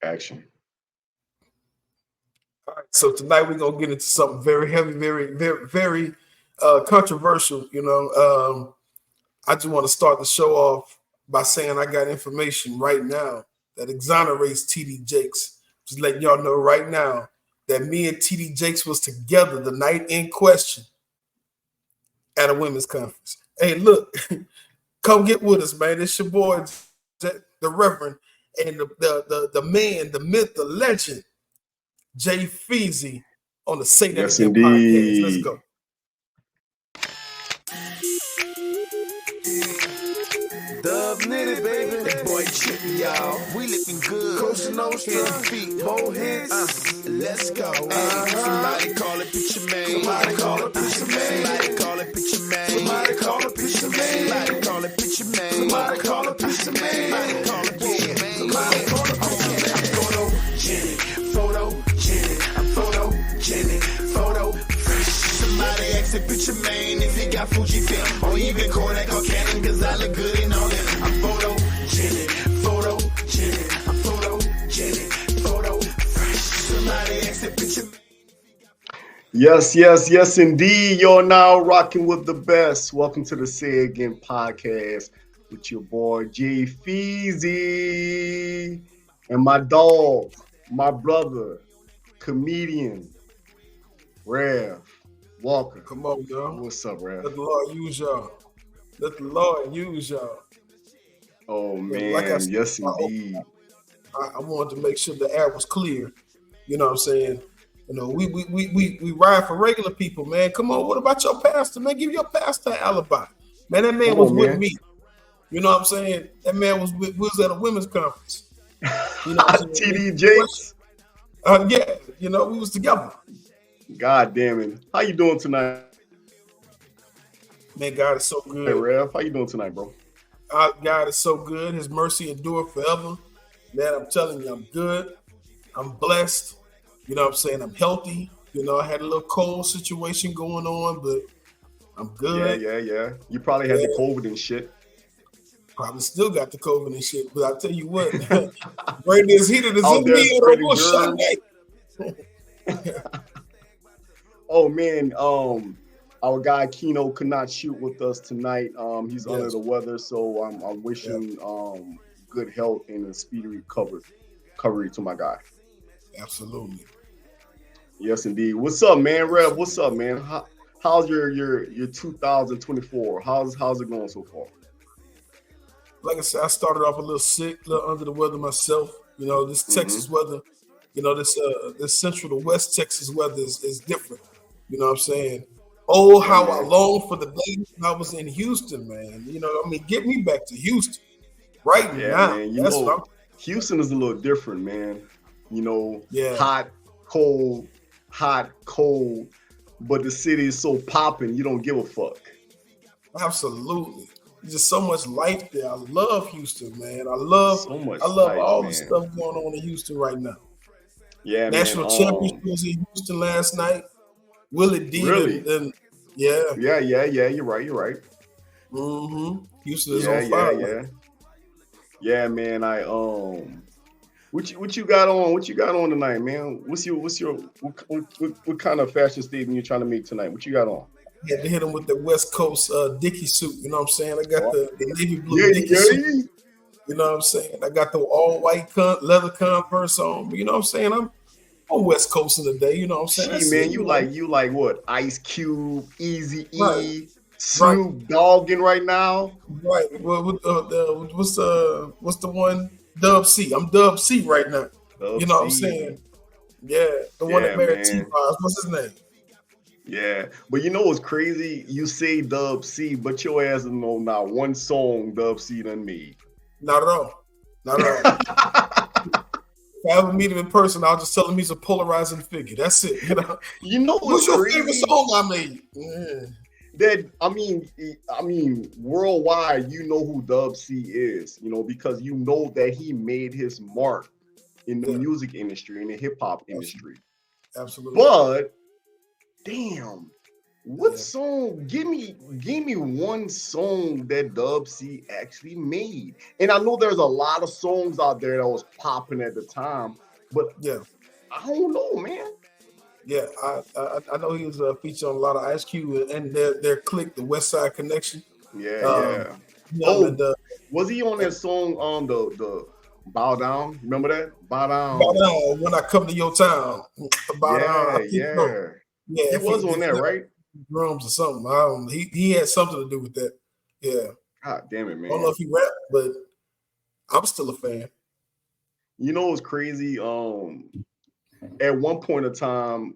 Action. All right, so tonight we're gonna get into something very heavy, very controversial. I just want to start the show off by saying I got information right now that exonerates TD Jakes. Just letting y'all know right now that me and TD Jakes was together the night in question at a women's conference. Hey, look, come get with us, man. It's your boy, the Reverend, and the man, the myth, the legend, Jay Feezy on the Say That Yes, Again podcast. Let's indeed. go. Dub nitty, baby. That boy trippy, y'all. We looking good. Coast nose, feet, more hits. Let's go. Somebody call it picture man. Somebody call it picture man. Somebody call it picture man. Somebody call it picture man. Somebody call it picture man. Somebody call it picture man. Somebody call it picture man. Somebody call it picture man. I'm photogenic, photo fresh. Somebody ask a picture man if he got Fuji film or even Kodak or Canon, cause I look good in all that. I'm photogenic, photo fresh. Somebody ask a picture man. Yes, indeed. You're now rocking with the best. Welcome to the Say Again podcast with your boy Jay Feezy and my dog, my brother, comedian, Rev Walker. Come on, y'all. What's up, Rev? Let the Lord use y'all. Let the Lord use y'all. Oh, man. Like I said, yes, indeed. I wanted to make sure the air was clear. You know what I'm saying? You know, we ride for regular people, man. Come on, what about your pastor, man? Give your pastor an alibi. Man, that man was with me. You know what I'm saying? That man was at a women's conference. You know what I'm saying? TD Jakes. Yeah, you know, we was together. God damn it. How you doing tonight? Man, God is so good. Hey, Rev, how you doing tonight, bro? God is so good. His mercy endure forever. Man, I'm telling you, I'm good. I'm blessed. You know what I'm saying? I'm healthy. You know, I had a little cold situation going on, but I'm good. Yeah. You probably had the COVID and shit. Probably still got the COVID and shit, but I tell you what, right this heated is in me on Oh man, our guy Keno could not shoot with us tonight. He's under the weather, so I'm wishing good health and a speedy recovery to my guy. Absolutely. Yes, indeed. What's up, man? Rev, what's up, man? How's your 2024? How's it going so far? Like I said, I started off a little sick, a little under the weather myself. You know, this Texas weather, you know, this central to west Texas weather is different. You know what I'm saying? Oh, how I long for the days when I was in Houston, man. You know, I mean, get me back to Houston right now. Man, you know, Houston is a little different, man. You know, hot, cold, but the city is so popping, you don't give a fuck. Absolutely. There's just so much life there. I love Houston, man. I love all the stuff going on in Houston right now. Yeah, National championship was in Houston last night. Willie D. Really? Yeah. You're right. Mm-hmm. Houston is on fire. Yeah, man. What you got on? What you got on tonight, man? What kind of fashion statement you trying to make tonight? What you got on? I had to hit him with the West Coast Dickie suit. You know what I'm saying? I got the navy blue Dickie suit. You know what I'm saying? I got the all white leather Converse on. You know what I'm saying? I'm on West Coast in the day. You know what I'm saying? Gee, man, you like what? Ice Cube, Eazy-E, Snoop Dogging right now. Right. What's the one? Dub C. I'm Dub C right now. You know what I'm saying? Yeah, the one that married T-Boz. What's his name? Yeah, but you know what's crazy? You say Dub C, but your ass don't know not one song Dub C done made. Not at all. If I ever meet him in person, I'll just tell him he's a polarizing figure. That's it. You know what's your favorite song I made? Yeah. That I mean, worldwide, you know who Dub C is, you know, because you know that he made his mark in the music industry, in the hip hop industry. Absolutely. But damn, What song? Give me one song that Dub C actually made. And I know there's a lot of songs out there that was popping at the time, but Yeah. I don't know, man. Yeah, I know he was featured on a lot of Ice Cube and their clique, the West Side Connection. Yeah, Um, yeah. him Oh, and was he on that song the Bow Down? Remember that? Bow Bow Down. Down when I come to your town. Bow Down, Yeah, I think so. yeah. Yeah, He was on if there, right? drums or something. I don't. He had something to do with that. Yeah, God damn it, I don't know man. if he rapped, but I'm still a fan. You know what's crazy? At one point in time,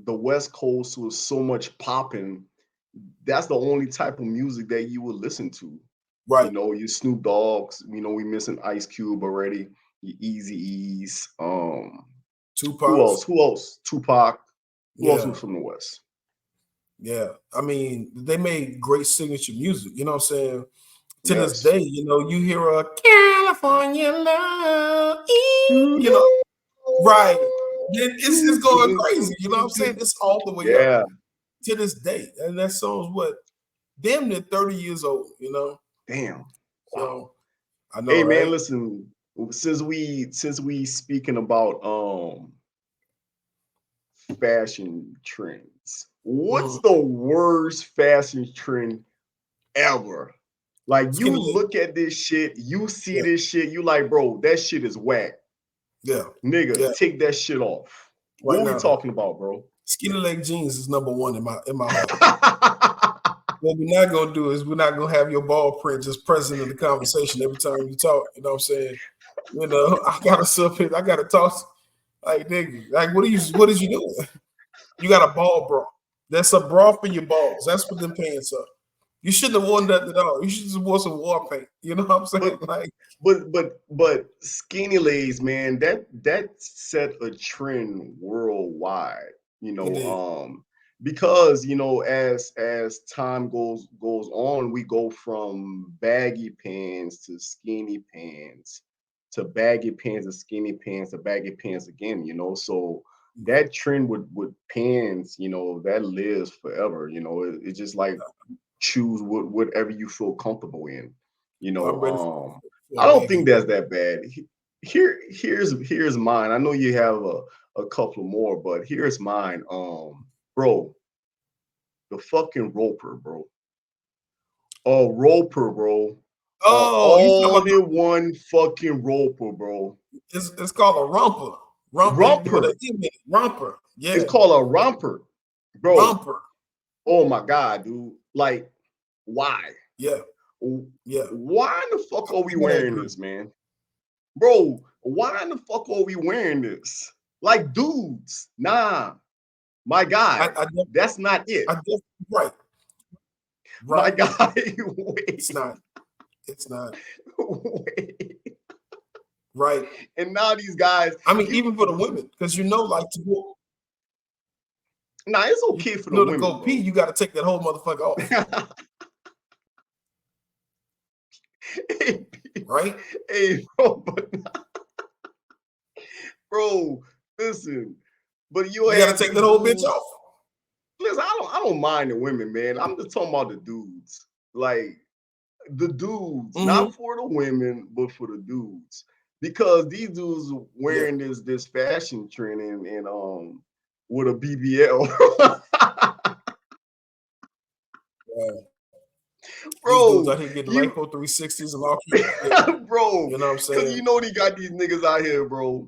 the West Coast was so much popping. That's the only type of music that you would listen to. You Right. know, your Snoop Dogs. You know, we missing Ice Cube already. Your Easy E's. Who Tupac. else? Who else? Tupac. Who else Yeah. was from the West? Yeah. I mean, they made great signature music. You know what I'm saying? To this Yes. day, you know, you hear a California love, you know, right. It's going crazy. You know what I'm saying? It's all the way up Yeah. to this day. And that song's what? Damn near 30 years old, you know? Damn. Wow. So I know, Hey man, right? listen. Since we speaking about fashion trends, what's the worst fashion trend ever? Like you Skinny leg. look at this shit, you see Yeah. this shit, you like, bro, that shit is whack. Yeah. Nigga, Yeah. take that shit off. Right What are we now. talking about, bro? Skinny leg jeans is number one in my heart. What we're not gonna do is we're not gonna have your ball print just present in the conversation every time you talk. You know what I'm saying? You know, I gotta submit, I gotta talk like nigga, like what is you doing? You got a ball bra. That's a bra for your balls. That's what them pants are. You shouldn't have worn that at all. You should just wear some war paint. You know what I'm saying? Like but skinny legs, man, that set a trend worldwide, you it know, did. because you know, as time goes on, we go from baggy pants to skinny pants to baggy pants to skinny pants to baggy pants again, you know. So that trend with pants, you know, that lives forever, you know. It's just like choose whatever you feel comfortable in. You I'm know, ready for I a don't think baggy. that's that bad. Here's mine. I know you have a couple more, but here's mine. Bro, the fucking roper, bro. Roper, bro. Oh, you talking All about in one fucking roper, bro. it's called a romper. Romper with an Romper. image. Romper. It's Yeah. called a romper, bro. Romper. Oh my god, dude. Like, why? Yeah. Yeah. Why in the fuck are we I gotta wearing agree. this, man? Bro, why in the fuck are we wearing this? Like, dudes, nah, my guy, I that's not it. definitely right. My Right. guy, It's wait, not. It's not. wait. Right. And now these guys, I mean, even for the women, because you know, like to go, nah, it's you okay for the know, to women, go pee, bro. you got to take that whole motherfucker off. hey, Right. hey, bro, bro, listen, but you You got to have take that these whole bitch dudes. off. Listen, I don't mind the women, man. I'm just talking about the dudes. Like, the dudes, Mm-hmm. not for the women, but for the dudes. Because these dudes Yeah. wearing this fashion trend and with a BBL. These dudes Bro, out here getting you lipo 360s and all kinds of shit. bro, You know what I'm because saying? you know they got these niggas out here, bro.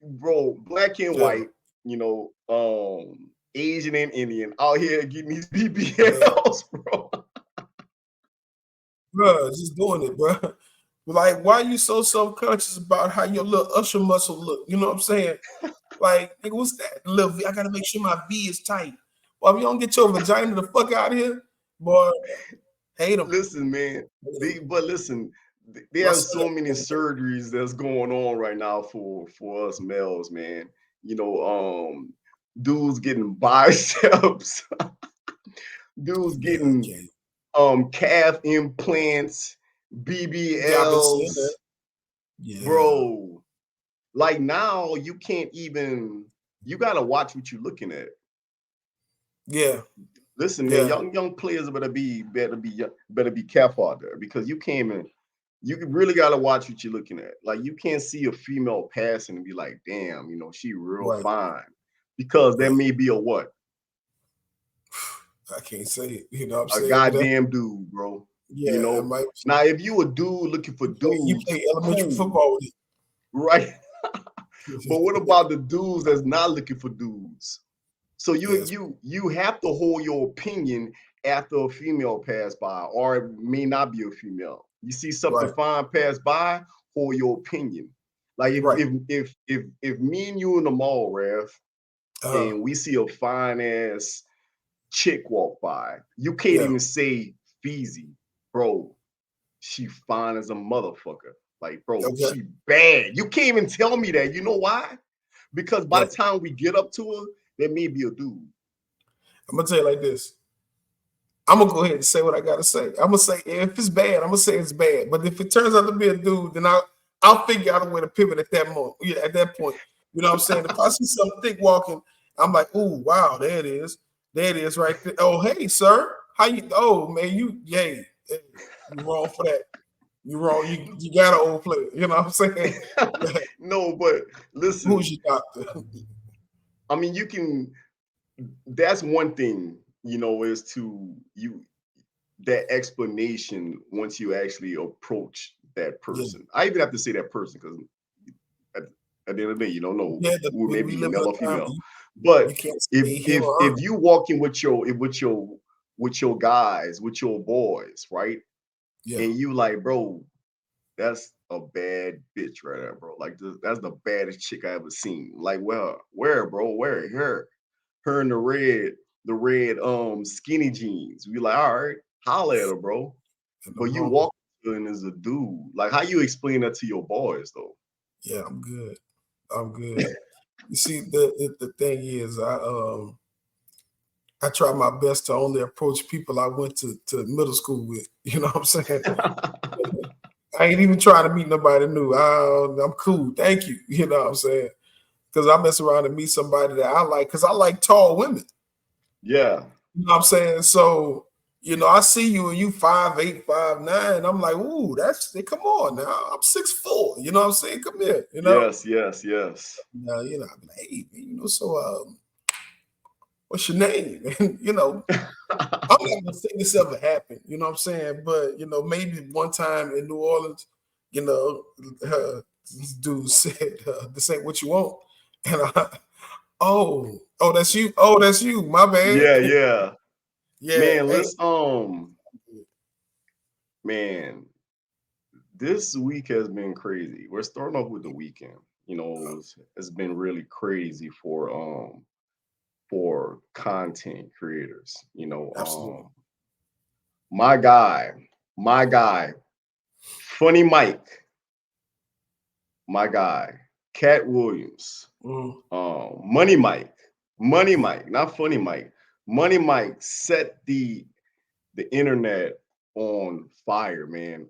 Bro, black and Yeah. white, you know, Asian and Indian out here getting these Yeah. BBLs, bro. Bruh, just doing it, bruh. Like, why are you so self-conscious about how your little usher muscle look? You know what I'm saying? Like, nigga, what's that? Little V, I gotta make sure my V is tight. Well, if you don't get your vagina the fuck out of here, boy, hate them. Listen, man. But listen, they My have son, so many surgeries that's going on right now for us males, man. You know, dudes getting biceps, dudes yeah, I getting can't. calf implants, Yeah, I've been seeing that. BBLs, Yeah, bro. Like now you can't even you gotta watch what you're looking at. yeah, Listen, man, Yeah, young players better be careful out there because you came in. You really gotta watch what you're looking at. Like you can't see a female passing and be like, damn, she real right. fine. Because that Yeah, may be a what? I can't say it. You know what I'm A saying? But that, goddamn dude, bro. You yeah, it know? might. Now, if you a dude looking for You dudes, play elementary cool, football with right? But what it. about the dudes that's not looking for dudes? So you Yes, you you have to hold your opinion after a female pass by, or it may not be a female. You see something right, fine pass by, hold your opinion. Like if right. if if if if me and you in the mall, Rev, Uh, and we see a fine ass chick walk by, you can't yeah, even say Feezy, bro. She fine as a motherfucker. Like, bro, okay, she bad. You can't even tell me that. You know why? Because by yeah. the time we get up to her, there may be a dude. I'm gonna tell you like this. I'm gonna go ahead and say what I gotta say. I'm gonna say if it's bad, I'm gonna say it's bad. But if it turns out to be a dude, then I'll figure out a way to pivot at that moment. Yeah, at that point. You know what I'm saying? If I see something thick walking, I'm like, oh wow, there it is. There it is right there. Oh, hey, sir. How you oh man, hey, you wrong for that. You wrong. You got an old player. You know what I'm saying? No, but Who's listen, your doctor? I mean, you can. That's one thing, is to you that explanation once you actually approach that Yeah. person. I even have to say that person because at, at the end of the day, you don't know Yeah, who may we be live in male or a time female. you But can't if say him if or her. if you walking with your guys, with your boys, right, Yeah. and you like, bro, that's a bad bitch right there, bro. Like that's the baddest chick I ever seen. Like, well, where, bro? Where? Her in the red skinny jeans. We like, all right, holla at her, bro. And the But you mama. walk in as a dude. Like, how you explain that to your boys though? Yeah, I'm good. I'm good. You see, the thing is, I try my best to only approach people I went to middle school with. You know what I'm saying? I ain't even trying to meet nobody new. I'm cool. Thank you. You know what I'm saying? Because I mess around and meet somebody that I like, because I like tall women. Yeah. You know what I'm saying? So, I see you and you 5'8", 5'9". I'm like, ooh, come on now. I'm 6'4". You know what I'm saying? Come here, Yes, yes, yes. I'm like, hey, so what's your name? And I'm not gonna say this ever happened, you know what I'm saying? But maybe one time in New Orleans, this dude said, "This ain't what you want," and oh, that's you. Oh, that's you. My bad. Yeah, yeah. Yeah, Man, hey, let's man, this week has been crazy. We're starting off with the weekend. It's been really crazy for content creators. absolutely. My guy, Funny Mike, my guy, Katt Williams, Mm, Money Mike, not Funny Mike. Money Mike set the internet on fire, man.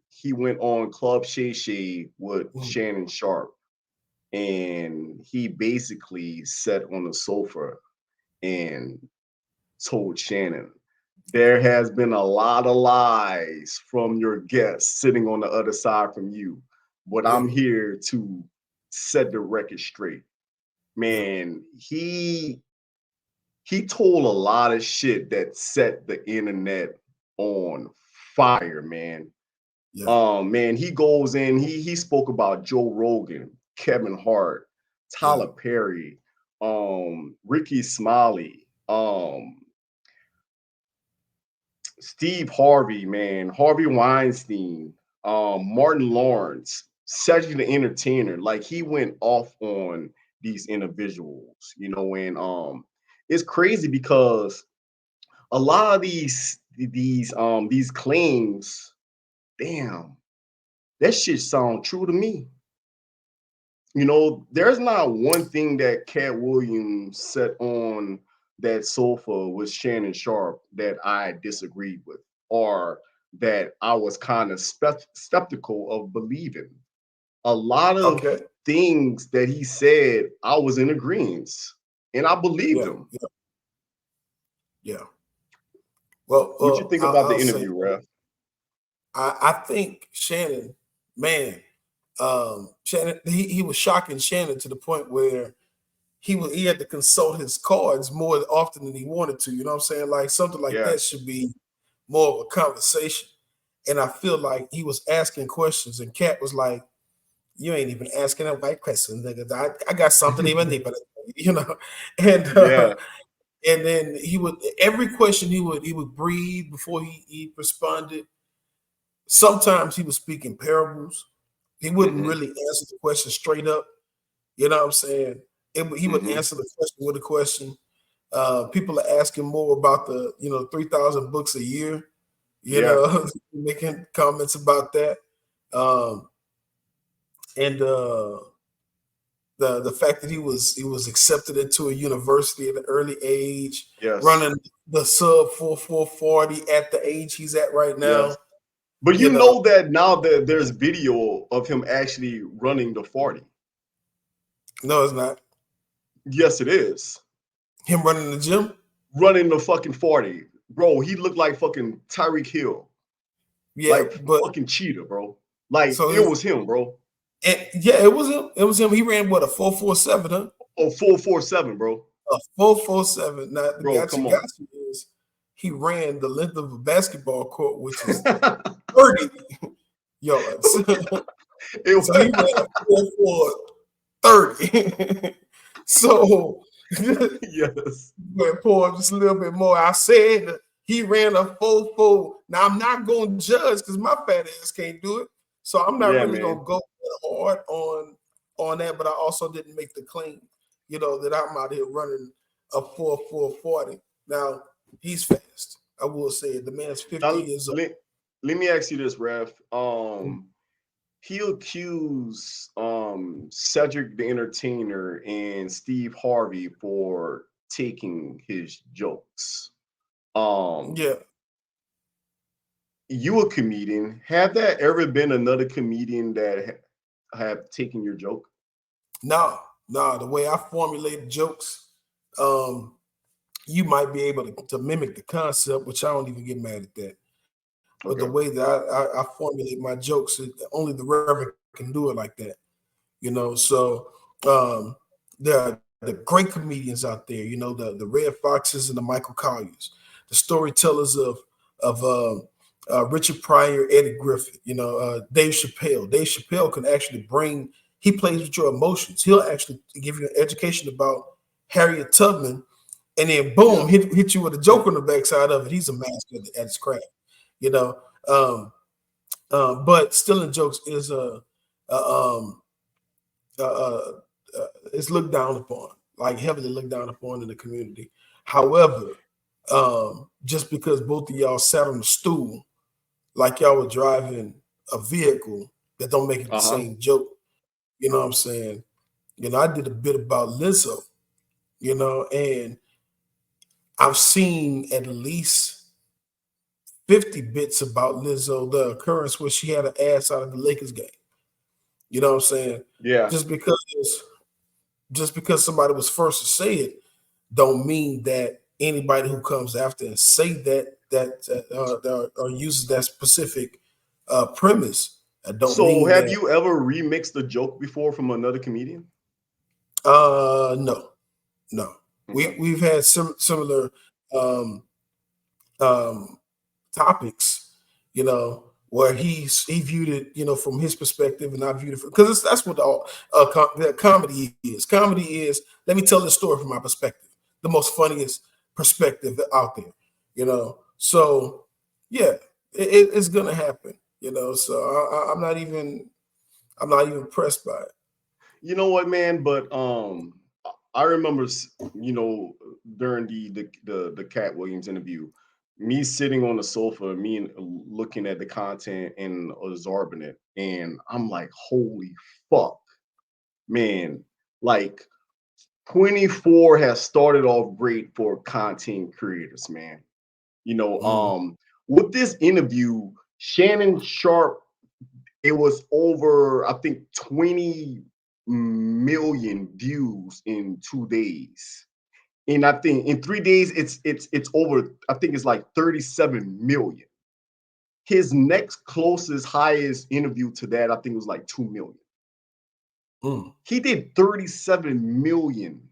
He went on Club Shay Shay with mm, Shannon Sharp, and he basically sat on the sofa and told Shannon, there has been a lot of lies from your guests sitting on the other side from you, but yeah, I'm here to set the record straight. yeah, Man, he told a lot of shit that set the internet on fire, man. yeah, Man, he goes in, he spoke about Joe Rogan, Kevin Hart, yeah, Tyler Perry, Ricky Smiley, Steve Harvey, man, Harvey Weinstein, Martin Lawrence, Cedric the Entertainer. Like he went off on these individuals, and it's crazy because a lot of these claims, damn, that shit sound true to me. There's not one thing that Katt Williams said on that sofa with Shannon Sharp that I disagreed with or that I was kind of skeptical of believing. A lot of okay, things that he said, I was in agreement and I believed yeah, him. yeah. Yeah. Well, What you think about the I'll say interview, Ref? I think Shannon, man, Shannon, he was shocking Shannon to the point where he had to consult his cards more often than he wanted to. You know what I'm saying? Like something like that Yes. should be more of a conversation. And I feel like he was asking questions, and Katt was like, "You ain't even asking a white question, nigga. I got something even deeper, you know." And Yeah. and then he would every question he would breathe before he responded. Sometimes he was speaking parables. He wouldn't Hmm. really answer the question straight up. You know what I'm saying? He would Hmm. answer the question with a question. People are asking more about the 3,000 books a year. Yeah. Making comments about that, um, and the fact that he was accepted into a university at an early age, Yes. running the sub 4,440 at the age he's at right Yes. now. But You you know, know that now that there's video of him actually running the 40. no, it's not Yes, it is. him running the gym. Running the fucking 40. Bro, he looked like fucking Tyreek Hill. Yeah, Like but fucking cheetah, bro. Like so it his was him, bro. yeah, it was him. It was him. He ran what, a 4,470, huh? Oh, 447, bro. A 4,470. Now the Bro, gotcha come on. gotcha is he ran the length of a basketball court, which is 30 yards. It So he ran a 4,430. So yes. but pour just a little bit more. I said he ran a 4,4. Now I'm not going to judge because my fat ass can't do it. So I'm not Yeah, really going man. to go hard on that. But I also didn't make the claim, that I'm out here running a 4,440. Now he's fast. I will say it. The man's 50 Now, years old. let me ask you this, Ref. Mm. He accused Cedric the Entertainer and Steve Harvey for taking his jokes. Um, Yeah. you a comedian. Have there ever been another comedian that have taken your joke? No, no. The way I formulate jokes, um, you might be able to mimic the concept, which I don't even get mad at that. But the Okay. way that I formulate my jokes, only the Reverend can do it like that. So there are the great comedians out there. The Red Foxes and the Michael Colliers, the storytellers of Richard Pryor, Eddie Griffith. Dave Chappelle. Dave Chappelle can actually bring. He plays with your emotions. He'll actually give you an education about Harriet Tubman, and then boom, Yeah. hit you with a joke on the backside of it. He's a master at his craft. You know, um, but stealing jokes is a uh, uh, it's looked down upon, like heavily looked down upon in the community. However, just because both of y'all sat on the stool like y'all were driving a vehicle, that don't make it the Uh-huh. same joke. You know what I'm saying? I did a bit about Lizzo, and I've seen at least 50 bits about Lizzo, the occurrence where she had an ass out of the Lakers game. You know what I'm saying? Yeah. Just because just because somebody was first to say it, don't mean that anybody who comes after and say that or uses that specific premise, don't So mean have that. you ever remixed a joke before from another comedian? No, no. Okay. We've had similar um, um, topics, where he viewed it, from his perspective, and I viewed it because that's what the comedy is. Comedy is, let me tell this story from my perspective, the most funniest perspective out there, So yeah, it's gonna happen, So I'm not even pressed by it. You know what, man? But I remember, during the Katt Williams interview, me sitting on the sofa, me and looking at the content and absorbing it, and I'm like, holy fuck, man! Like 24 has started off great for content creators, man. Mhm. With this interview, Shannon Sharp, it was over, I think, 20 million views in 2 days. And I think in 3 days, it's over. I think it's like 37 million. His next closest, highest interview to that, I think it was like 2 million. He did 37 million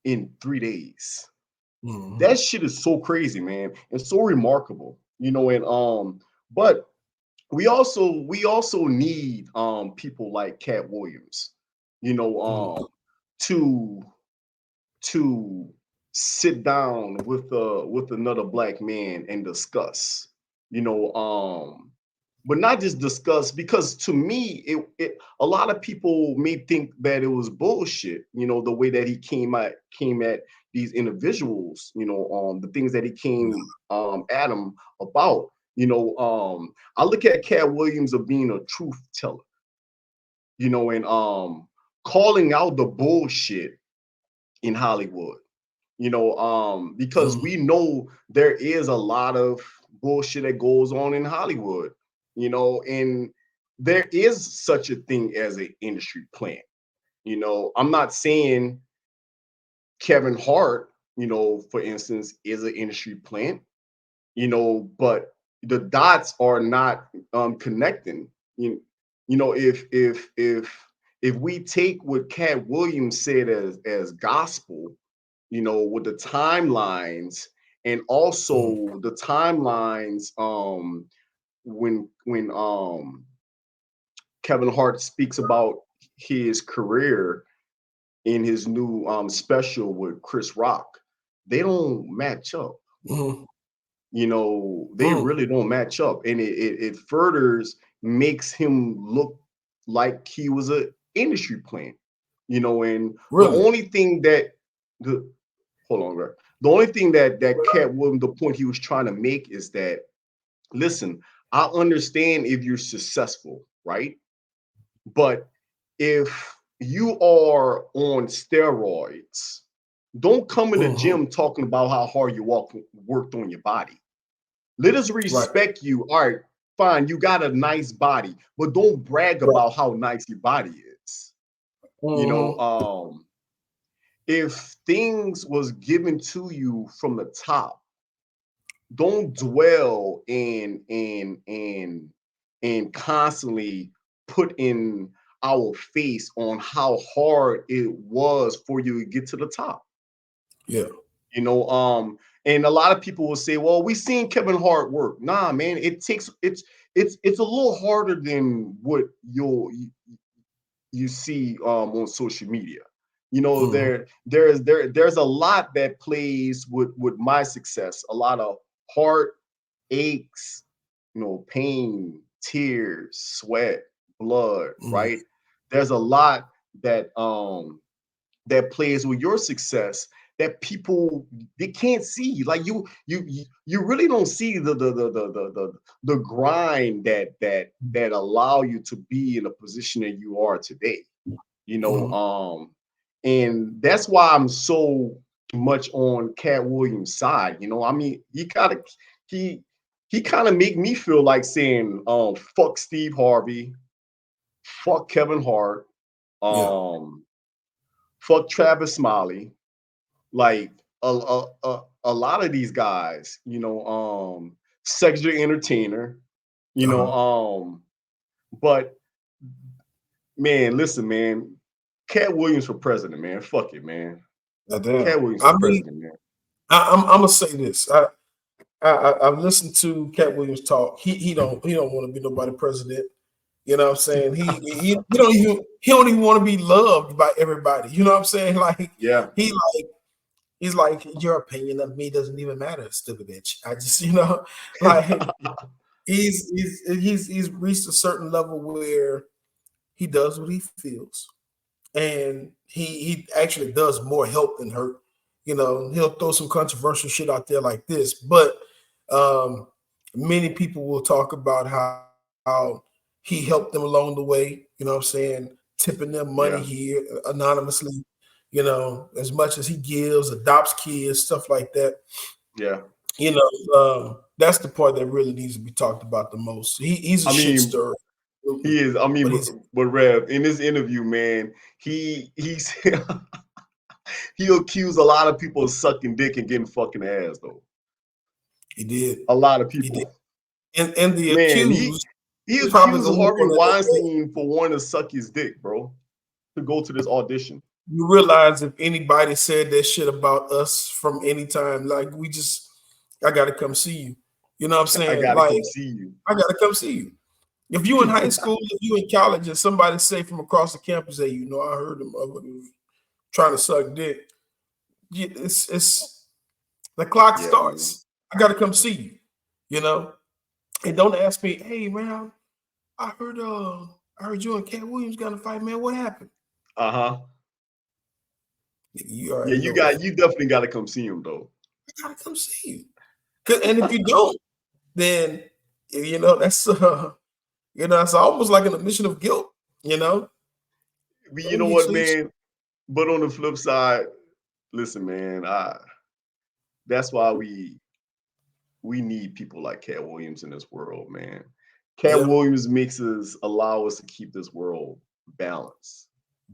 in 3 days. That shit is so crazy, man, and so remarkable, you know. And but we also need people like Katt Williams, you know, to to sit down with another black man and discuss, you know, but not just discuss, because to me it a lot of people may think that it was bullshit, you know, the way that he came at these individuals, you know, the things that he came at them about, you know. I look at Katt Williams of being a truth teller, you know, and calling out the bullshit in Hollywood, you know, because we know there is a lot of bullshit that goes on in Hollywood, you know, and there is such a thing as an industry plant. You know, I'm not saying Kevin Hart, you know, for instance, is an industry plant, you know, but the dots are not connecting. You know, if we take what Katt Williams said as gospel, you know, with the timelines, and also the timelines when Kevin Hart speaks about his career in his new special with Chris Rock, they don't match up. You know, they really don't match up, and it furthers makes him look like he was a industry plant. You know, and the only thing that the hold on, Greg. The only thing that Katt Williams, the point he was trying to make is that, listen, I understand if you're successful, right? But if you are on steroids, don't come in the gym talking about how hard you worked on your body. Let us respect you. All right, fine, you got a nice body, but don't brag about how nice your body is. You know, if things was given to you from the top, don't dwell and constantly put in our face on how hard it was for you to get to the top. Yeah. You know, and a lot of people will say, well, we seen Kevin Hart work. Nah, man, it's a little harder than what you see on social media. You know, there's a lot that plays with my success. A lot of heart aches, you know, pain, tears, sweat, blood, right? There's a lot that plays with your success that people, they can't see. Like you really don't see the grind that allow you to be in the position that you are today. You know, and that's why I'm so much on Katt Williams' side. You know, I mean, he he kind of make me feel like saying, fuck Steve Harvey, fuck Kevin Hart, fuck Travis Smiley, like a lot of these guys, you know, sexual entertainer, you know, but man, listen, man, Katt Williams for president, man. Fuck it, man. Katt Williams for president, man. I'm gonna say this. I've listened to Katt Williams talk. He don't want to be nobody president. You know what I'm saying? He don't even want to be loved by everybody. You know what I'm saying? Like he's like, your opinion of me doesn't even matter, stupid bitch. I just, you know, like he's reached a certain level where he does what he feels, and he actually does more help than hurt. You know, he'll throw some controversial shit out there like this, but many people will talk about how he helped them along the way. You know what I'm saying? Tipping them money here anonymously. You know, as much as he gives, adopts kids, stuff like that. Yeah. You know, that's the part that really needs to be talked about the most. He's a shit stirrer. He is. I mean, but Rev, in this interview, man, he's He accused a lot of people of sucking dick and getting fucking ass though. He did. A lot of He did. people. And the Man, accused he probably accused gonna look Harvey on that. Weinstein for wanting to suck his dick, bro, to go to this audition. You realize if anybody said that shit about us from any time, like I gotta come see you. You know what I'm I saying? gotta Like, come see you. I gotta come see you. If you in high school, if you in college, and somebody say from across the campus, hey, you know, I heard them trying to suck dick. It's the clock starts. Man. I gotta come see you. You know, and don't ask me, hey man, I heard you and Katt Williams got a fight, man. What happened? You you definitely got to come see him though. I gotta come see you. And if you don't, then you know that's it's almost like an admission of guilt. You know. But you know what, man? But on the flip side, listen, man, that's why we need people like Katt Williams in this world, man. Katt Williams allow us to keep this world balanced.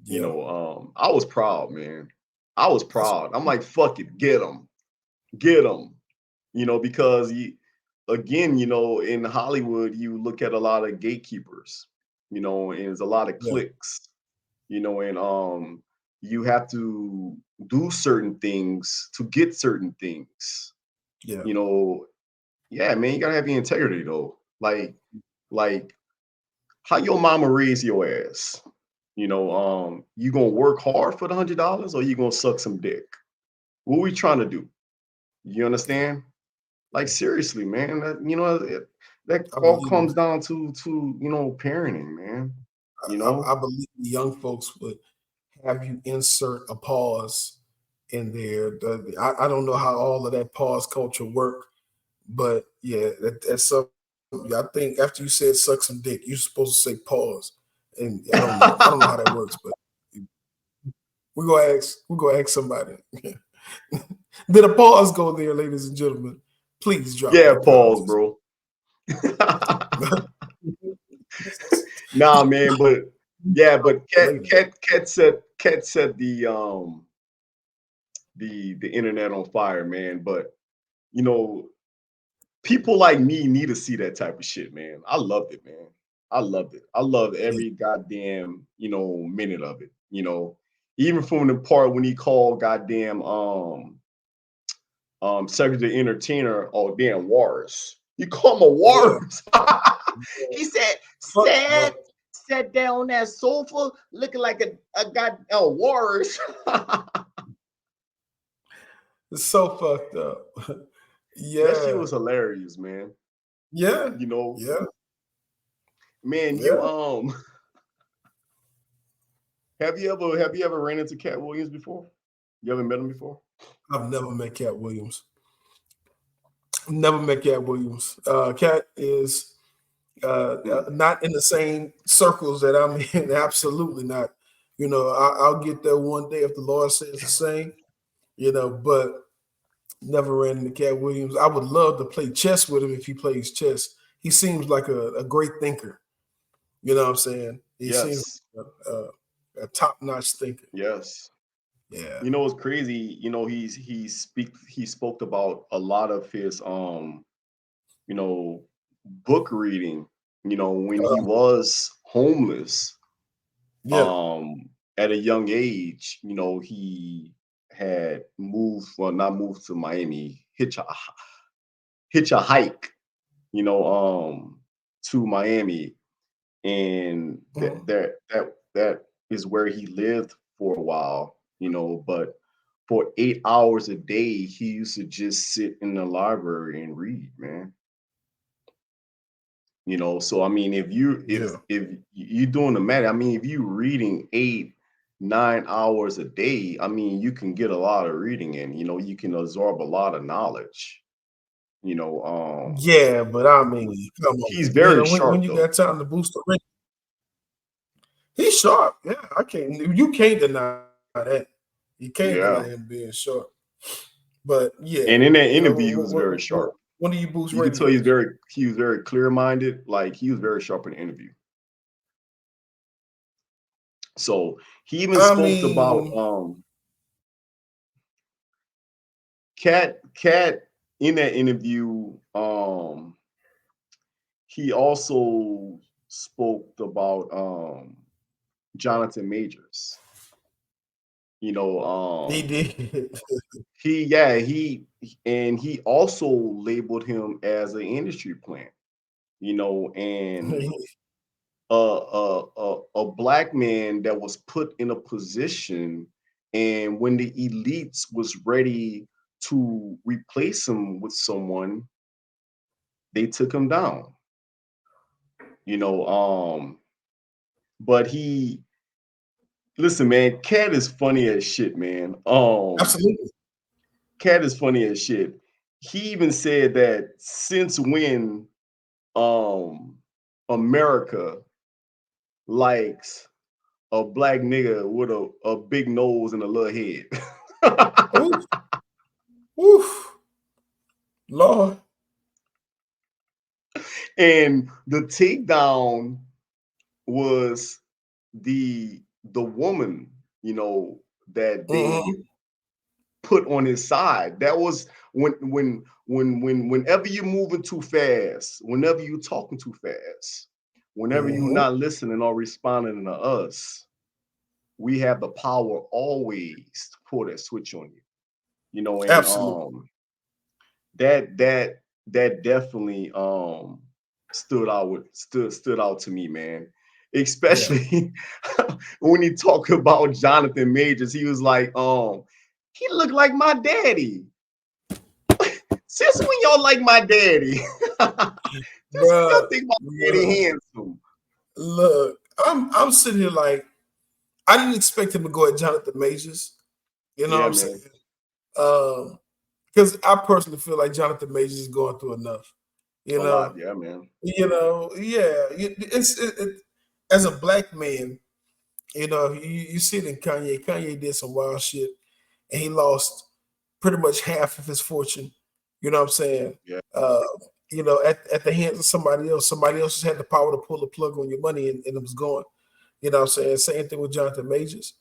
You know, I was proud, man. I was proud. I'm like, fuck it, get him. You know, because again, you know, in Hollywood, you look at a lot of gatekeepers, you know, and there's a lot of cliques, you know, and you have to do certain things to get certain things. Yeah. You know, yeah, man, you gotta have your integrity though. Like how your mama raised your ass. You know, you gonna work hard for the $100 or you gonna suck some dick? What we trying to do? You understand? Like seriously, man. That all comes down to you know parenting, man. You know, I believe young folks would have you insert a pause in there. I don't know how all of that pause culture work, but yeah, that's something. I think after you said suck some dick, you're supposed to say pause. And I don't know how that works, but we're gonna ask somebody. Did a pause go there, ladies and gentlemen? Please drop. Yeah, pause, bro. Nah, man, but yeah, but Katt set the internet on fire, man. But you know, people like me need to see that type of shit, man. I loved it, man. I loved it. I loved every goddamn, you know, minute of it. You know, even from the part when he called goddamn Cedric the Entertainer, oh damn Wars. You call him a Wars. He said, sat down on that sofa looking like a goddamn Wars. It's so fucked up. Yeah. That shit was hilarious, man. Yeah. You know, yeah. Man, you have you ever ran into Katt Williams before? You ever met him before? I've never met Katt Williams. Never met Katt Williams. Katt is not in the same circles that I'm in. Absolutely not. You know, I'll get there one day if the Lord says the same. You know, but never ran into Katt Williams. I would love to play chess with him if he plays chess. He seems like a great thinker. You know what I'm saying? He seems like a top-notch thinker. Yes. Yeah. You know what's crazy? You know, he spoke about a lot of his you know, book reading, you know, when he was homeless. At a young age, you know, he had not moved to Miami, hitch a hike, you know, to Miami. And that is where he lived for a while, you know, but for 8 hours a day, he used to just sit in the library and read, man. You know, so I mean, if you're doing the math, I mean, if you reading 8-9 hours a day, I mean, you can get a lot of reading in. You know, you can absorb a lot of knowledge. You know, yeah, but I mean, come on, he's very sharp. When you got time to boost the ring, he's sharp. Yeah, you can't deny that. You can't deny him being sharp. But yeah, and in that interview, he was very sharp. When do you boost you ratings? can tell he was very clear-minded. Like he was very sharp in the interview. So he even spoke about Katt in that interview, he also spoke about Jonthan Majors. You know, He did. he also labeled him as an industry plant. You know, and a black man that was put in a position, and when the elites was ready to replace him with someone, they took him down. You know, but he listen, man, Katt is funny as shit, man. Absolutely. Katt is funny as shit. He even said that since when um America likes a black nigga with a big nose and a little head. Oof. Oof. Lord. And the takedown was the woman, you know, that Mm-hmm. they put on his side. That was whenever you're moving too fast, whenever you're talking too fast, whenever you're Mm-hmm. not listening or responding to us, we have the power always to pull that switch on you. You know, and Absolutely. that definitely stood out to me, man. Yeah. Especially when he talked about Jonthan Majors, he was like, he looked like my daddy. Since when y'all like my daddy? Since when Bruh, y'all think my look, daddy handsome? look, I'm sitting here like I didn't expect him to go at Jonthan Majors. You know what Yeah, I'm man. saying? Because I personally feel like Jonthan Majors is going through enough. You A lot, know, yeah, man. yeah. As a black man, you see it in Kanye. Kanye did some wild shit, and he lost pretty much half of his fortune. You know what I'm saying? Yeah, Uh, at the hands of somebody else. Somebody else has had the power to pull the plug on your money, and it was gone. You know what I'm saying? Same thing with Jonthan Majors.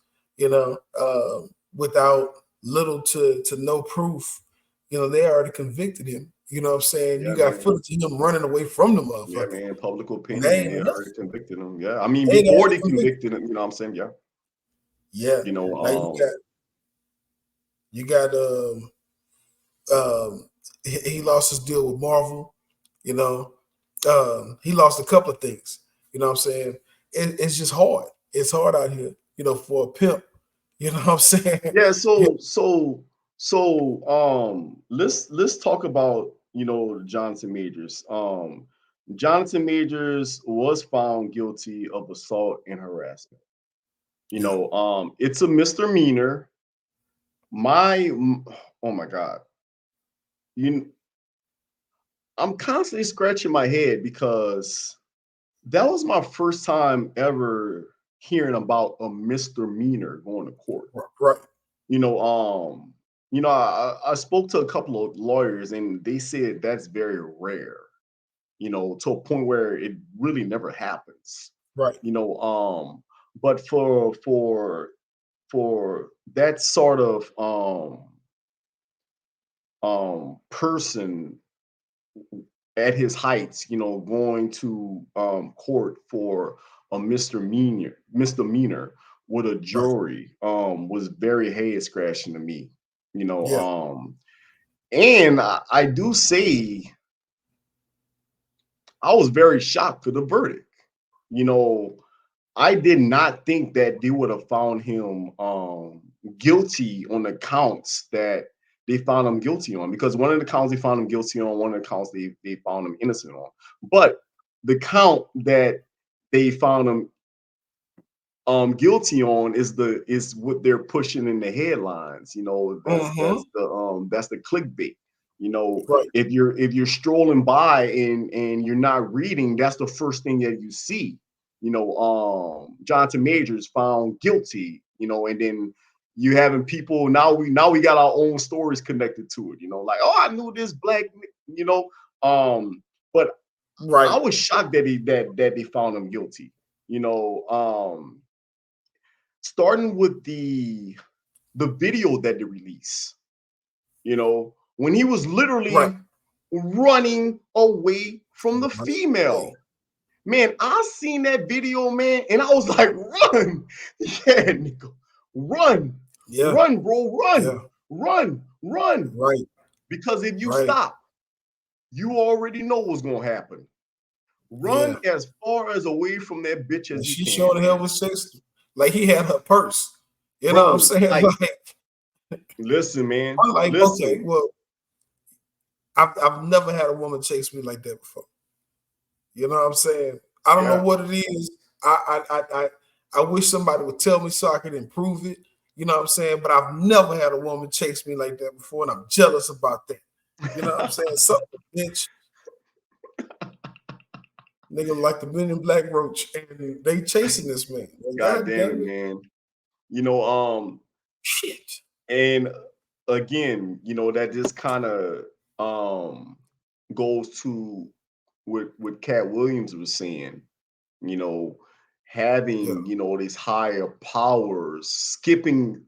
Without little to no proof, they already convicted him. You know what I'm saying? You yeah, got man. footage of him running away from the Yeah, motherfucker. man. Public And they opinion. ain't They enough. already convicted him. Yeah. I mean, They before already they convicted. convicted him, you know what I'm saying? Yeah. Yeah. You know, Now you got he lost his deal with Marvel. You know, he lost a couple of things. You know what I'm saying? It's just hard. It's hard out here, for a pimp. You know what I'm saying? yeah, Yeah. let's talk about, Johnson Majors. Johnson Majors was found guilty of assault and harassment. Yeah. It's a misdemeanor. My oh my god. You I'm constantly scratching my head because that was my first time ever hearing about a misdemeanor going to court. Right. You know, I spoke to a couple of lawyers and they said that's very rare, to a point where it really never happens. Right. You know, but for that sort of person at his heights, going to court for a misdemeanor with a Right. jury was very head scratching to me. You know, Yeah. and I do say I was very shocked for the verdict. You know, I did not think that they would have found him guilty on the counts that they found him guilty on, because one of the counts they found him guilty on, one of the counts they found him innocent on. But the count that they found him guilty on is what they're pushing in the headlines. That's Mm-hmm. that's the clickbait. Right. If you're strolling by and you're not reading, that's the first thing that you see. Johnson Majors found guilty. And then you having people, now we got our own stories connected to it. Like, oh, I knew this black. You know, but Right. I was shocked that they found him guilty. You know, starting with the video that they release. You know, when he was Right. literally running away from the Right. female. Man, I seen that video, man, and I was like, run. Yeah, nigga. Run. Yeah. Run, bro. Yeah. Run. Run. Run. Right. Because if you Right. stop, you already know what's gonna happen. Run Yeah. as far as away from that bitch And as you she sure can, the hell man. was chasing. Like he had her purse. You know what I'm Bro, saying? like, Like, listen, man. I'm like, okay, Listen. well, I've never had a woman chase me like that before. You know what I'm saying? I don't know Yeah. what it is. I wish somebody would tell me so I could improve it. You know what I'm saying? But I've never had a woman chase me like that before, and I'm jealous about that. You know what I'm saying? Something, bitch. Nigga like the Men in Black Roach, and they chasing this man. Like, God God damn it, damn it. man. You know, Shit. and again, you know, that just kind of goes to what Katt Williams was saying, you know, Yeah. having, you know, these higher powers, skipping.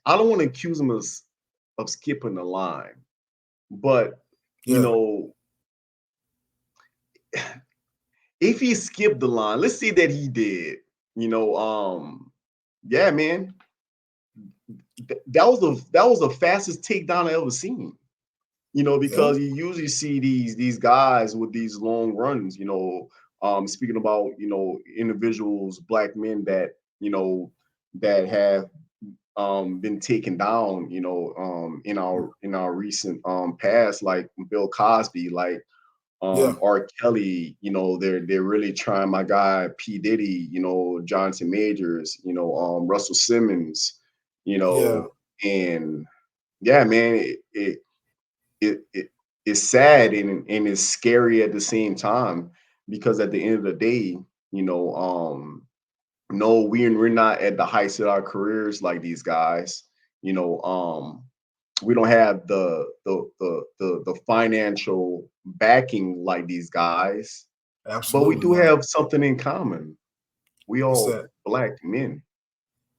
I don't want to accuse him of skipping the line, but you Yeah. know, if he skipped the line, let's say that he did, you know, yeah, man, that was the fastest takedown I ever seen. You know, Yeah. because you usually see these guys with these long runs, you know, speaking about, you know, individuals, black men that, you know, that have been taken down, you know, in our recent past, like Bill Cosby, like Yeah. R. Kelly, you know, they're really trying, my guy P. Diddy, you know, Jonthan Majors, you know, Russell Simmons, you Yeah. know, and yeah, man, it it's sad and it's scary at the same time, because at the end of the day, you know, no, we're not at the heights of our careers like these guys. You know, we don't have the financial backing like these guys, but we Absolutely do not. have something in common. We What's all that? black men,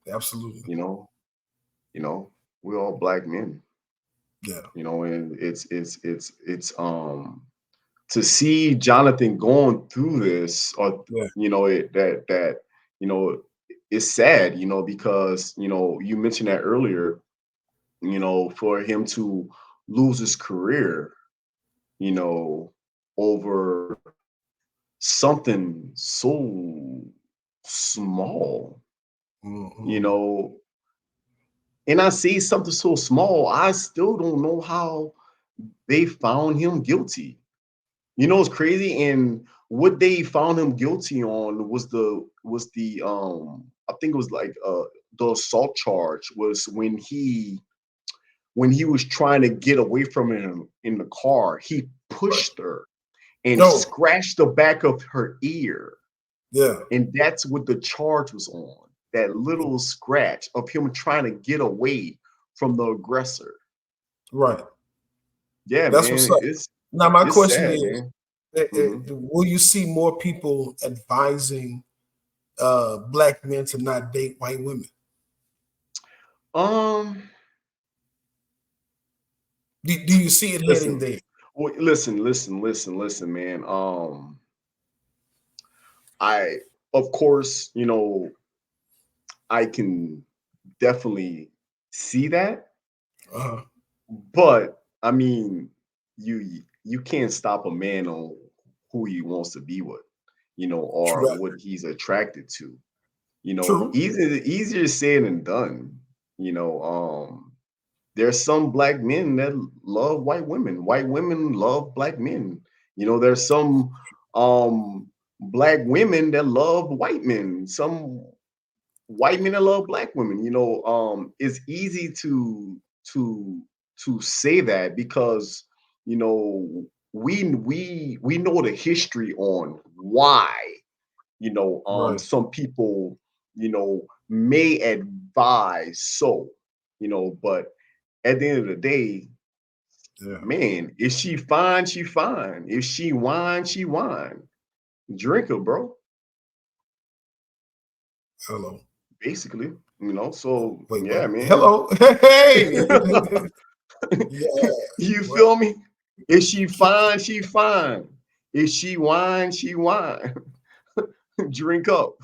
Absolutely. you know, you know, we all black men, Yeah. you know, and it's to see Jonathan going through this, or Yeah. you know, that you know, it's sad, you know, because you know, you mentioned that earlier, you know, for him to lose his career, you know, over something so small, you Mm-hmm. know, and I see something so small, I still don't know how they found him guilty. You know, it's crazy. And what they found him guilty on was the I think it was like the assault charge was when he was trying to get away from him in the car, he Right. pushed her and No. scratched the back of her ear. Yeah. And that's what the charge was on. That little scratch of him trying to get away from the aggressor. Right. Yeah, That's what's man. up. Now, my It's question sad, is, man. Mhm. will you see more people advising black men to not date white women? Um Do you see it heading Listen, there? well, listen, man. I, of course, you know, I can definitely see that, Uh-huh. but I mean, you can't stop a man on who he wants to be with, you know, or True. what he's attracted to. You know, True. easier said than done. You know, there's some black men that love white women. White women love black men. You know, there's some black women that love white men. Some white men that love black women. You know, it's easy to to say that because you know we know the history on why, you know, Right. some people, you know, may advise so, you know, but at the end of the day, Yeah. man, if she fine, she fine. If she wine, she wine. Drink her, bro. Hello. Basically, you know. So Wait, what? yeah, man. Hello. Hey. Yeah. You feel me? If she fine, she fine. If she wine, she wine. Drink up.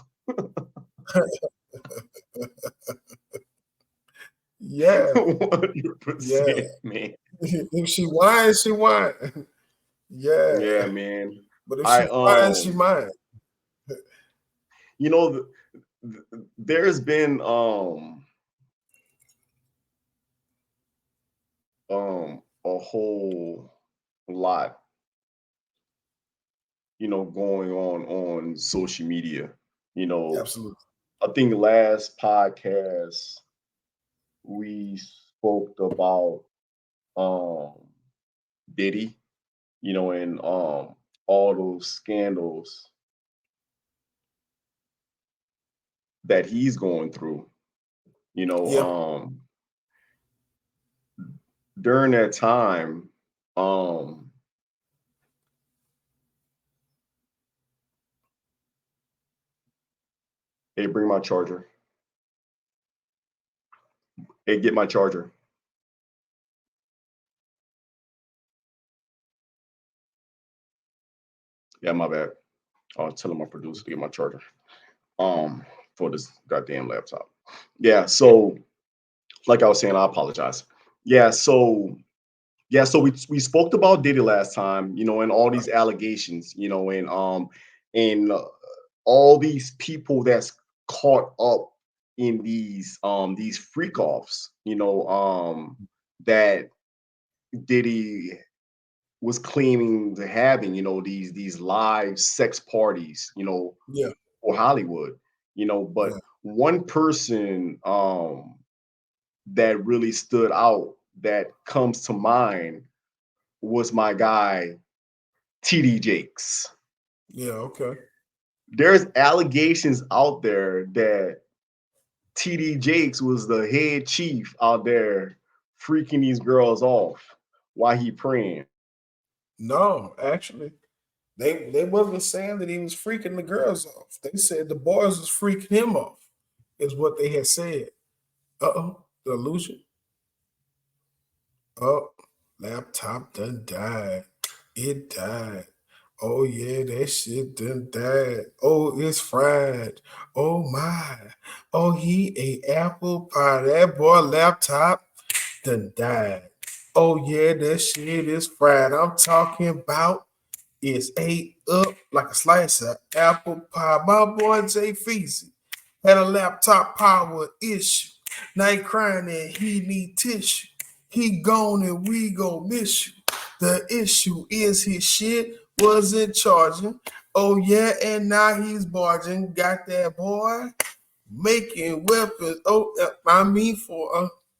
Yeah. 100%, Yeah. man. If she whines, she whine. Yeah. Yeah, man. But if I she whines, she mine. you know, there's been a whole lot, going on social media. You know, Absolutely. I think last podcast we spoke about Diddy, and all those scandals that he's going through. You know, Yeah. during that time, um, hey, bring my charger. Hey, get my charger. Yeah, my bad. I was telling my producer to get my charger. For this goddamn laptop. Yeah, so like I was saying, I apologize. Yeah, so we spoke about Diddy last time, and all these allegations, and all these people that's caught up in these freak offs, that Diddy was claiming to having, these live sex parties, Yeah. for Hollywood, but Yeah. one person that really stood out that comes to mind was my guy TD Jakes. Yeah. Okay. There's allegations out there that TD Jakes was the head chief out there freaking these girls off while he praying. No, actually, they wasn't saying that he was freaking the girls off. They said the boys was freaking him off, is what they had said. Uh-oh, the illusion. Oh, laptop done died. It died. Oh yeah, that shit done died. Oh, it's fried. Oh my. Oh, he ate apple pie. That boy laptop done died. Oh yeah, that shit is fried. I'm talking about it's ate up like a slice of apple pie. My boy Jay Feezy had a laptop power issue. Now he crying that he need tissue. He gone and we gon' miss you. The issue is his shit wasn't charging. Oh yeah, and now he's barging. Got that boy making weapons. Oh, I mean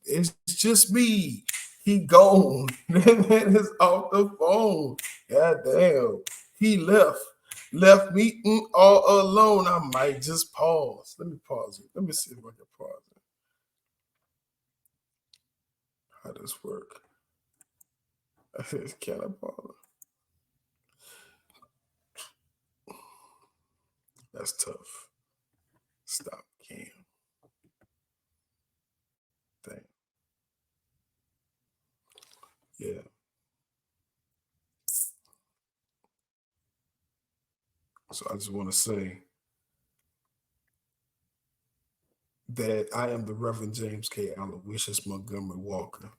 it's just me. He gone. That man is off the phone. God damn. He left me all alone. I might just pause. Let me pause it. Let me see if I can pause it. How does this work? Can I pause it? That's tough. Stop cam. Thing. Yeah. So I just want to say that I am the Reverend James K. Aloysius Montgomery Walker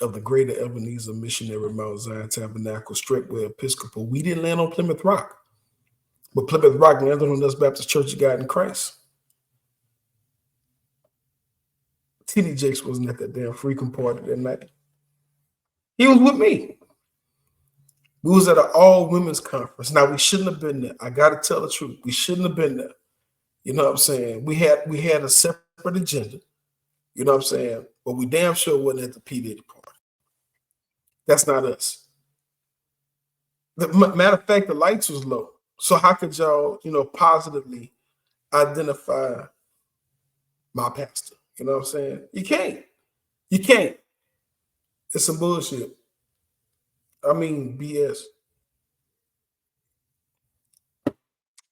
of the Greater Ebenezer Missionary Mount Zion Tabernacle Straightway Episcopal. We didn't land on Plymouth Rock, but Plymouth Rock landed on us Baptist Church of God in Christ. T.D. Jakes wasn't at that damn freaking party that night. He was with me. We was at an all women's conference. Now we shouldn't have been there. I gotta tell the truth. We shouldn't have been there. You know what I'm saying? We had a separate agenda. You know what I'm saying? But we damn sure wasn't at the P. Diddy party. That's not us. Matter of fact, the lights was low. So how could y'all, positively identify my pastor? You know what I'm saying? You can't. You can't. It's some bullshit. I mean, BS.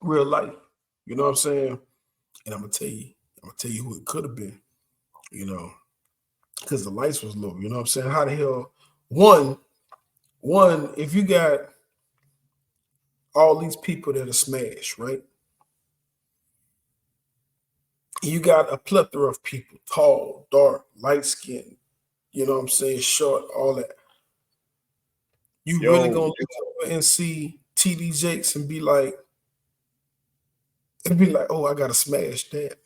Real life. You know what I'm saying? And I'm gonna tell you who it could have been. You know, because the lights was low. You know what I'm saying? How the hell? One, if you got all these people that are smashed, right? You got a plethora of people, tall, dark, light skinned, you know what I'm saying, short, all that. You really gonna look over and see TD Jakes and be like, oh, I gotta smash that.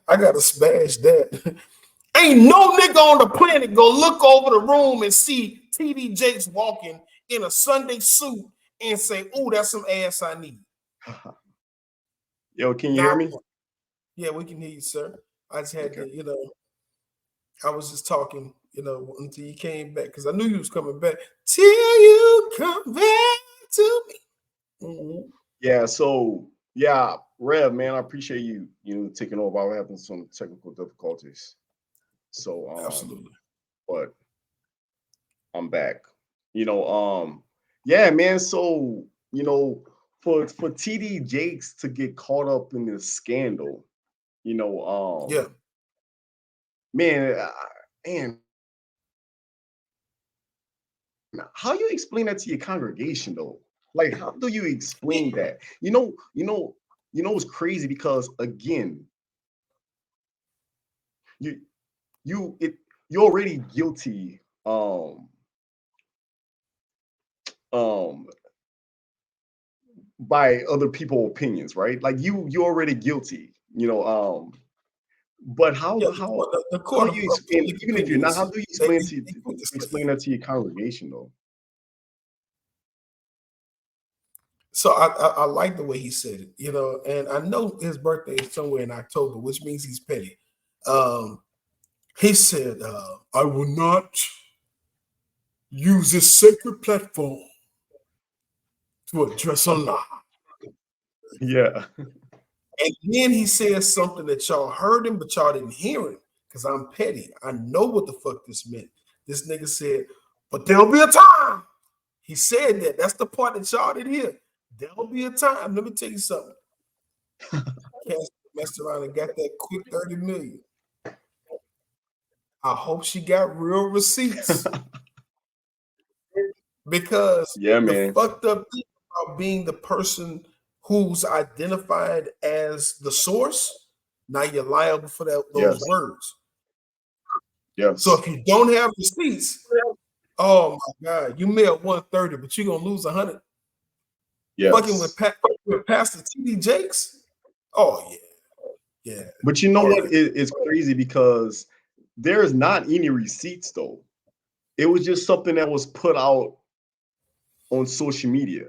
I gotta smash that. Ain't no nigga on the planet go look over the room and see TD Jakes walking in a Sunday suit and say, oh, that's some ass I need. Yo, can you hear me? Yeah, we can hear you, sir. I just had to, you know, I was just talking, you know, until you came back because I knew you was coming back. Till you come back to me. Mm-hmm. Yeah, so yeah, Rev, man, I appreciate you, taking over. I was having some technical difficulties. So absolutely. But I'm back. Yeah, man. So, for TD Jakes to get caught up in this scandal, yeah. Man, and how you explain that to your congregation though? Like, how do you explain that? It's crazy because again, you're already guilty by other people's opinions, right? Like you're already guilty, but how the court how do you explain, even if you're not, how do you explain that to your congregation though? So I like the way he said it, and I know his birthday is somewhere in October, which means he's petty. He said, I will not use this sacred platform to address a lie. Yeah. And then he says something that y'all heard him, but y'all didn't hear him because I'm petty. I know what the fuck this meant. This nigga said, but there'll be a time. He said that. That's the part that y'all didn't hear. There'll be a time. Let me tell you something. Cass messed around and got that quick 30 million. I hope she got real receipts. Because the fucked up thing about being the person who's identified as the source, now you're liable for those words. Yes. So if you don't have receipts, oh my God, you may have 130, but you're gonna lose 100. Yes. Fucking with Pastor TD Jakes. Oh yeah. But you know what? It's crazy because there's not any receipts though. It was just something that was put out on social media.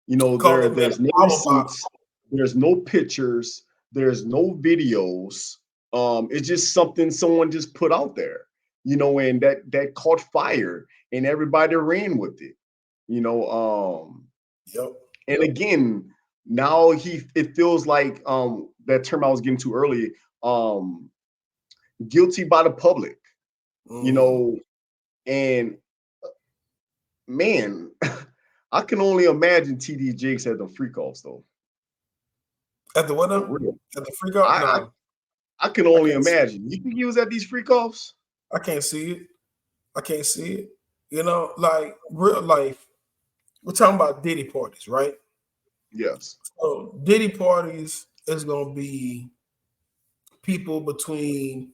There's no receipts, there's no pictures, there's no videos. It's just something someone just put out there, and that caught fire and everybody ran with it. Yep. And again, now it feels like that term I was getting to earlier, guilty by the public, and man, I can only imagine TD Jakes at the freak offs though. At the what? At the freak off? I can only imagine. You think he was at these freak offs? I can't see it. I can't see it. Like real life. We're talking about Diddy parties, right? Yes. So Diddy parties is gonna be people between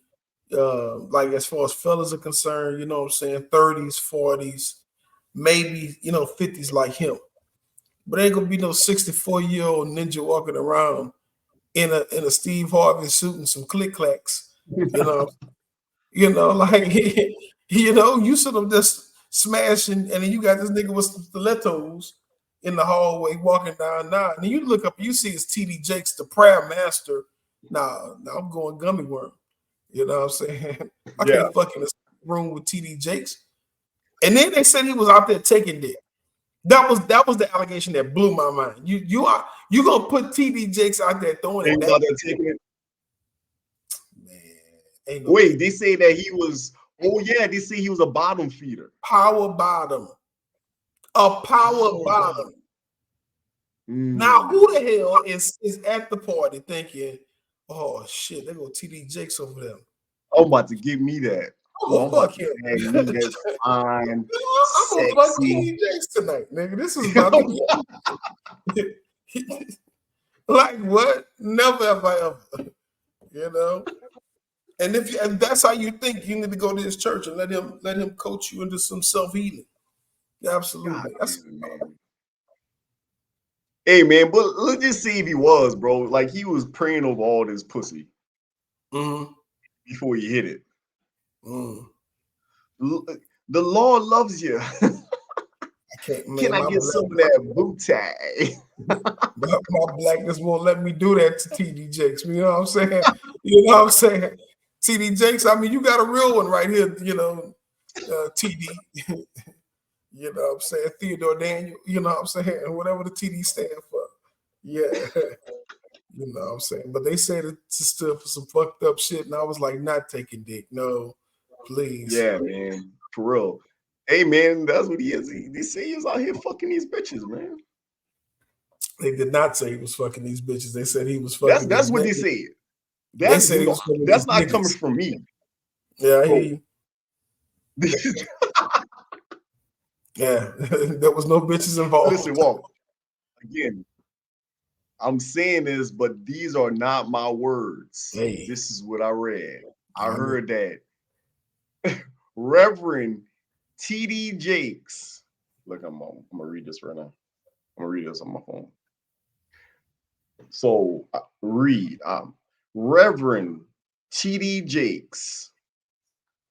like as far as fellas are concerned, 30s, 40s, maybe 50s like him. But ain't gonna be no 64-year-old ninja walking around in a Steve Harvey suit and some click clacks. Like you sort of just smashing, and then you got this nigga with some stilettos in the hallway walking down now. And then you look up and you see it's TD Jakes, the prayer master. Now I'm going gummy worm. You know what I'm saying? I can't fuck in this room with TD Jakes. And then they said he was out there taking dick. That was the allegation that blew my mind. You gonna put TD Jakes out there throwing it back? Man, wait, they say that he was. Oh yeah, they say he was a bottom feeder. Power bottom. A power bottom. Now who the hell is at the party thinking, oh shit, there go TD Jakes over there. I'm about to give me that. Oh, Oh, I'm about fuck to him. bag me that fine, I'm gonna fuck sexy. TD Jakes tonight, nigga. This is about to be like what? Never have I ever. You know. And if that's how you think, you need to go to his church and let him coach you into some self-healing. God Absolutely. That's damn it, man. Hey man, but let's just see if he was, bro. Like he was praying over all this pussy before he hit it. The Lord loves you. I can't, Can man. I get some of that booty? My blackness won't let me do that to TD Jakes. You know what I'm saying? You know what I'm saying? TD Jakes, I mean, you got a real one right here, you know, TD. You know what I'm saying? Theodore Daniel, you know what I'm saying? Whatever the TD stand for. Yeah. You know what I'm saying? But they said it stood for some fucked up shit, and I was like, not taking dick. No, please. Yeah, man. For real. Hey man, that's what he is. They say he's out here fucking these bitches, man. They did not say he was fucking these bitches. They said he was fucking That's his what they niggas. said. They said he was fucking That's his not coming niggas. from me. Yeah, I hear Bro. you. Yeah, there was no bitches involved. Listen, Walk. Again, I'm saying this, but these are not my words. Hey. This is what I read. I heard that Reverend T.D. Jakes. Look, I'm gonna read this right now. I'm gonna read this on my phone. So read. Reverend T.D. Jakes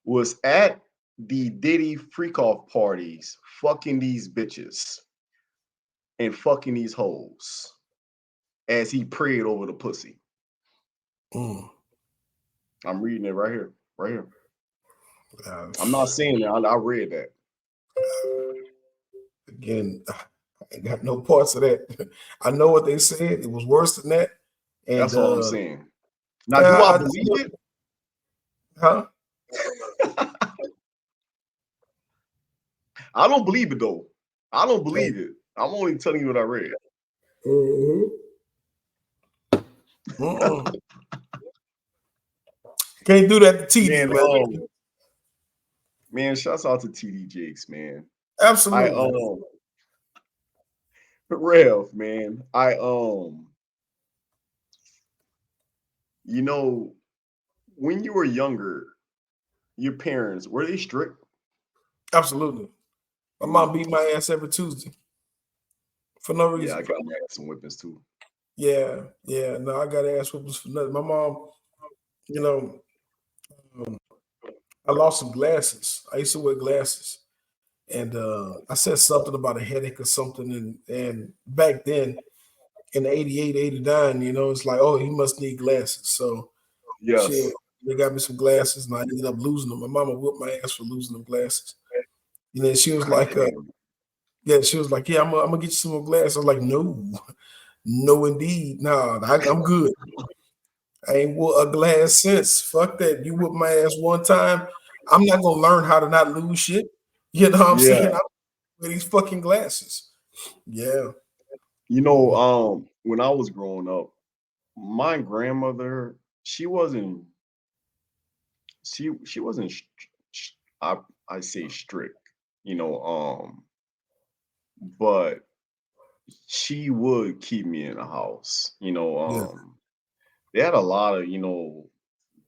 was at the Diddy freak-off parties, fucking these bitches and fucking these hoes as he prayed over the pussy. I'm reading it right here. Right here. I'm not saying that. I read that. Again, I ain't got no parts of that. I know what they said. It was worse than that. And that's all I'm saying. Now, do I believe it? Huh? I don't believe it though. I don't believe it. I'm only telling you what I read. Can't do that to TD, man. Man, shouts out to TD Jakes, man. Absolutely. Rev, man. You know, when you were younger, your parents, were they strict? Absolutely. My mom beat my ass every Tuesday. For no reason. Yeah, I got my ass some whippings too. Yeah. No, I got ass whippings for nothing. My mom, you know, I lost some glasses. I used to wear glasses. And I said something about a headache or something. And back then, in 88, 89, you know, it's like, oh, he must need glasses. So yes, they got me some glasses and I ended up losing them. My mama whooped my ass for losing them glasses. And then she was like, yeah, I'm gonna get you some more glasses. I was like, no, indeed. Nah, I'm good. I ain't wore a glass since. Fuck that. You whooped my ass one time. I'm not gonna learn how to not lose shit. You know what I'm saying? I'm with these fucking glasses. Yeah. You know, when I was growing up, my grandmother, she wasn't I say strict, you know, but she would keep me in the house, you know. They had a lot of, you know,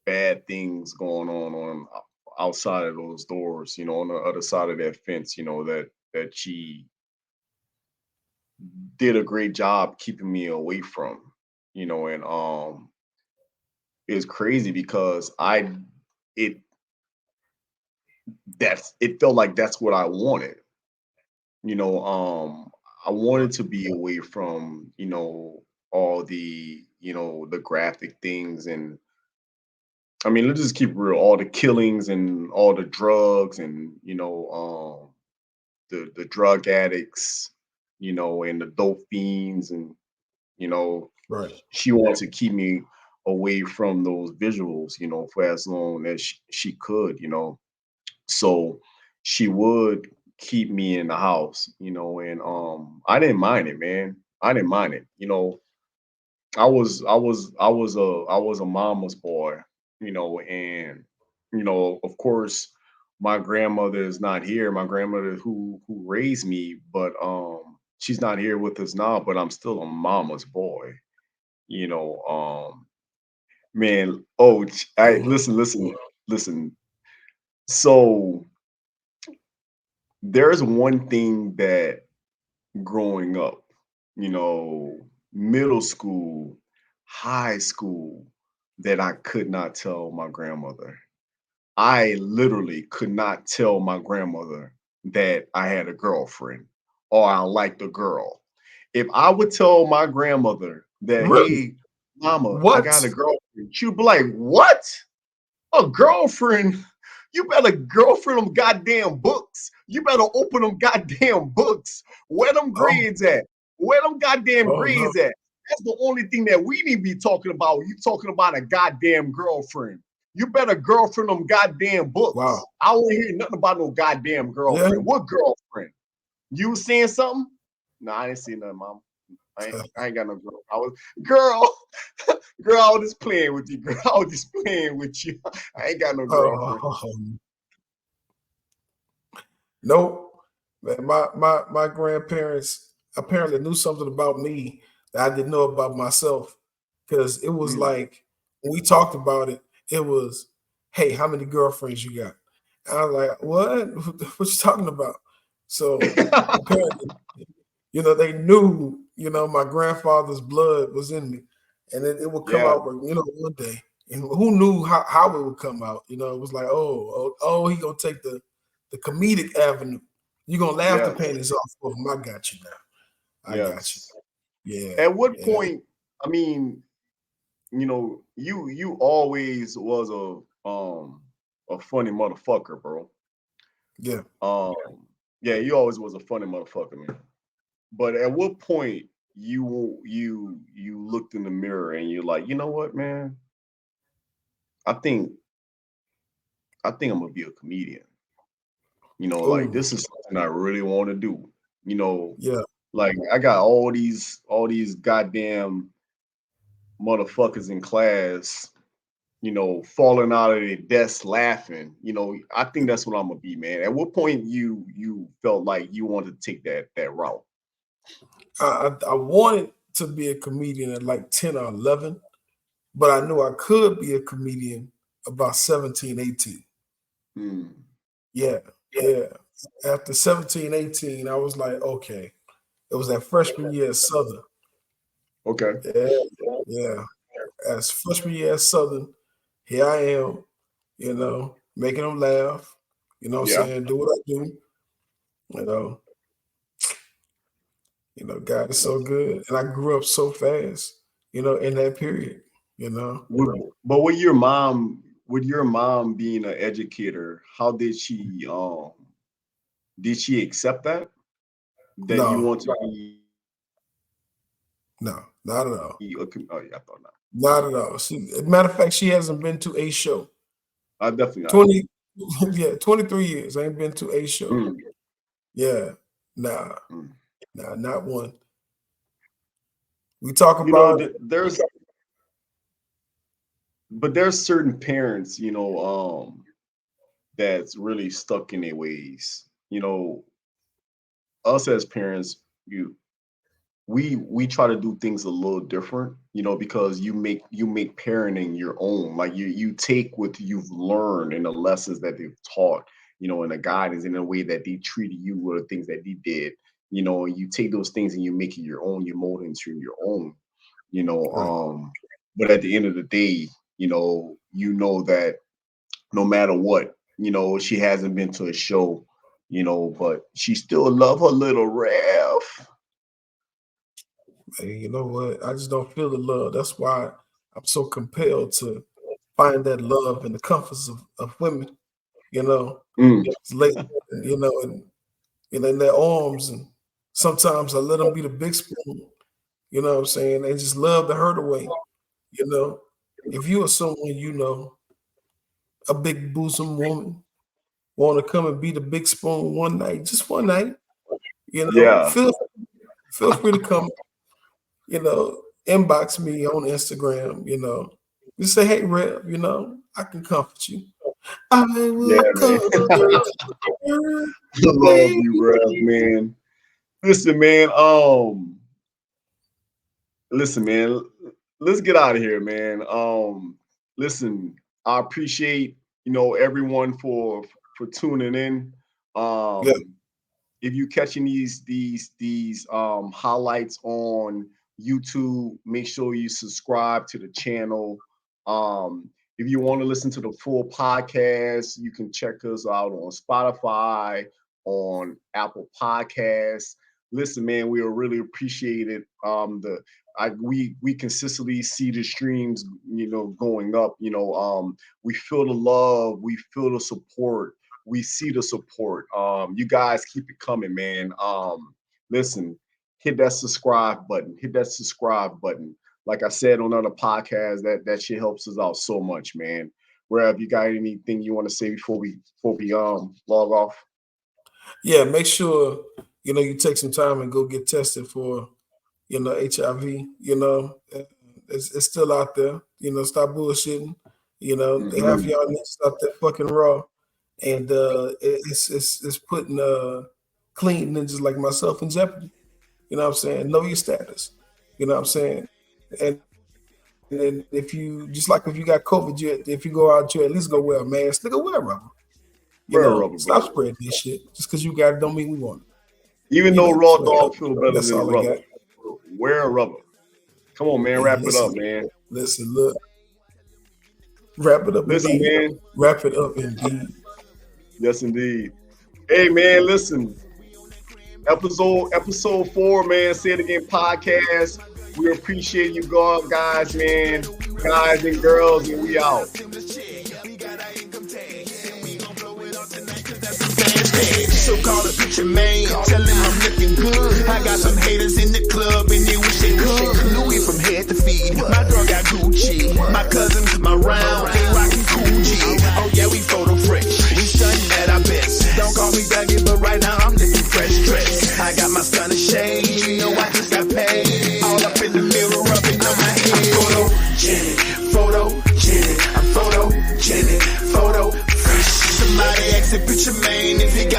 bad things going on outside of those doors, you know, on the other side of that fence, you know, that she did a great job keeping me away from, you know, and it's crazy because it it felt like that's what I wanted. You know, I wanted to be away from, you know, all the, you know, the graphic things. And I mean, let's just keep it real, all the killings and all the drugs and, you know, the drug addicts, you know, and the dope fiends. And, you know, she wanted to keep me away from those visuals, you know, for as long as she could, you know. So she would keep me in the house, you know, and I didn't mind it, man. I didn't mind it. You know, I was a mama's boy, you know, and of course, my grandmother is not here. My grandmother who raised me, but she's not here with us now. But I'm still a mama's boy. You know, man. Oh, I Mhm. listen. So there's one thing that growing up, you know, middle school, high school, that I could not tell my grandmother. I literally could not tell my grandmother that I had a girlfriend or I liked a girl. If I would tell my grandmother that, Really? hey, mama, I What? got a girlfriend, she'd be like, what? A girlfriend? You better girlfriend them goddamn books. You better open them goddamn books. Where them Oh, grades at? Where them goddamn oh no. grades at? That's the only thing that we need to be talking about. You talking about a goddamn girlfriend. You better girlfriend them goddamn Wow. books. I don't hear nothing about no goddamn Yeah. girlfriend. What girlfriend? You was saying something? No, I didn't see nothing, mom. I ain't got no girl. Girl, girl, I was just playing with you, girl. I was just playing with you. I ain't got no girlfriend. Oh, nope. Man, my grandparents apparently knew something about me that I didn't know about myself. Because it was Mm. like when we talked about it, it was, hey, how many girlfriends you got? And I was like, what? What you talking about? So apparently, they knew, my grandfather's blood was in me. And it would come Yeah, out, one day. And who knew how it would come out? It was like, he gonna take the comedic avenue. You're gonna laugh the yes, panties off of him. I got you now. I got you. yes. Yeah, At what yeah, point? I mean, you always was a funny motherfucker, bro. yeah. Um, yeah, you always was a funny motherfucker, man. But at what point you looked in the mirror and you're like, you know what, man? I think I'm gonna be a comedian. Like Oh, this is something I really want to do. You know, yeah. like I got all these goddamn motherfuckers in class, falling out of their desks laughing. I think that's what I'm gonna be, man. At what point you felt like you wanted to take that route? I wanted to be a comedian at like 10 or 11, but I knew I could be a comedian about 17, 18. Hmm. Yeah, yeah. After 17, 18, I was like, okay. It was that freshman year at Southern. Okay. Yeah, yeah. As freshman year at Southern, here I am, making them laugh, what I'm Yeah. saying, do what I do, you know, God is so good. And I grew up so fast, in that period, you know. But with your mom being an educator, how did she accept that you No, want to be no, not at all. oh yeah, I thought not. Not at all. Matter of fact, she hasn't been to a show. I definitely not. 20, yeah, 23 years. I ain't been to a show. Mm, Yeah, nah, mm. nah, not one. We talk You know, about it. there's certain parents, that's really stuck in their ways. Us as parents, we try to do things a little different, because you make parenting your own. Like you take what you've learned and the lessons that they've taught, and the guidance in the way that they treated you or the things that they did, and you take those things and you make it your own, you mold it into your own, you know. Right. But at the end of the day, that no matter what, she hasn't been to a show, but she still love her little Rev. And you know what? I just don't feel the love. That's why I'm so compelled to find that love in the comforts of women, you know, Mm, it's late, and in their arms. And sometimes I let them be the big spoon, what I'm saying? They just love the hurt away, you know. If you are someone a big bosom woman, want to come and be the big spoon one night, just one night, yeah. feel free to come, inbox me on Instagram, just say, hey, Rep, I can comfort you. I will Yeah, man. come. I love you, Rev, man. Listen, man. Listen, man. Let's get out of here, man. Listen, I appreciate everyone for tuning in. Yeah, If you catching these highlights on YouTube, make sure you subscribe to the channel. If you want to listen to the full podcast, you can check us out on Spotify, on Apple Podcasts. Listen, man, we really appreciate it. We consistently see the streams, going up. We feel the love, we feel the support, we see the support. You guys keep it coming, man. Listen, hit that subscribe button. Hit that subscribe button. Like I said on other podcasts, that shit helps us out so much, man. Rev, you got anything you want to say before we log off? yeah. Make sure you take some time and go get tested for HIV. It's still out there. Stop bullshitting. Half Mhm. y'all niggas out there fucking raw, and it's putting clean ninjas like myself in jeopardy. You know what I'm saying? Know your status. You know what I'm saying? And then if you got COVID, if you go out, you at least go wear a mask. Nigga, wear rubber. Wear a rubber, Stop brother. spreading this shit. Just because you got it don't mean we want it. Even though raw dog feel better That's than all I rubber. got. Wear a rubber. Come on, man. Wrap it up, man. Listen, look. Wrap it up, Listen, indeed. man. Wrap it up, indeed. Yes, indeed. Hey, man, listen. Episode 4, man. Say It Again podcast. We appreciate you guys, man. Guys and girls, and we out. So call a picture man, tell him I'm looking good. I got some haters in the club and they wish they could. Louis from head to feet, my girl got Gucci. My cousins, my round, they rockin' Coogee. Oh yeah, we photo fresh, we stunning at our best. Don't call me Dougie, but right now I'm looking fresh dressed. I got my stunner shade, I just got paid. All up in the mirror, rubbing on my head. I'm photogenic, photo fresh. Somebody exit picture man if you got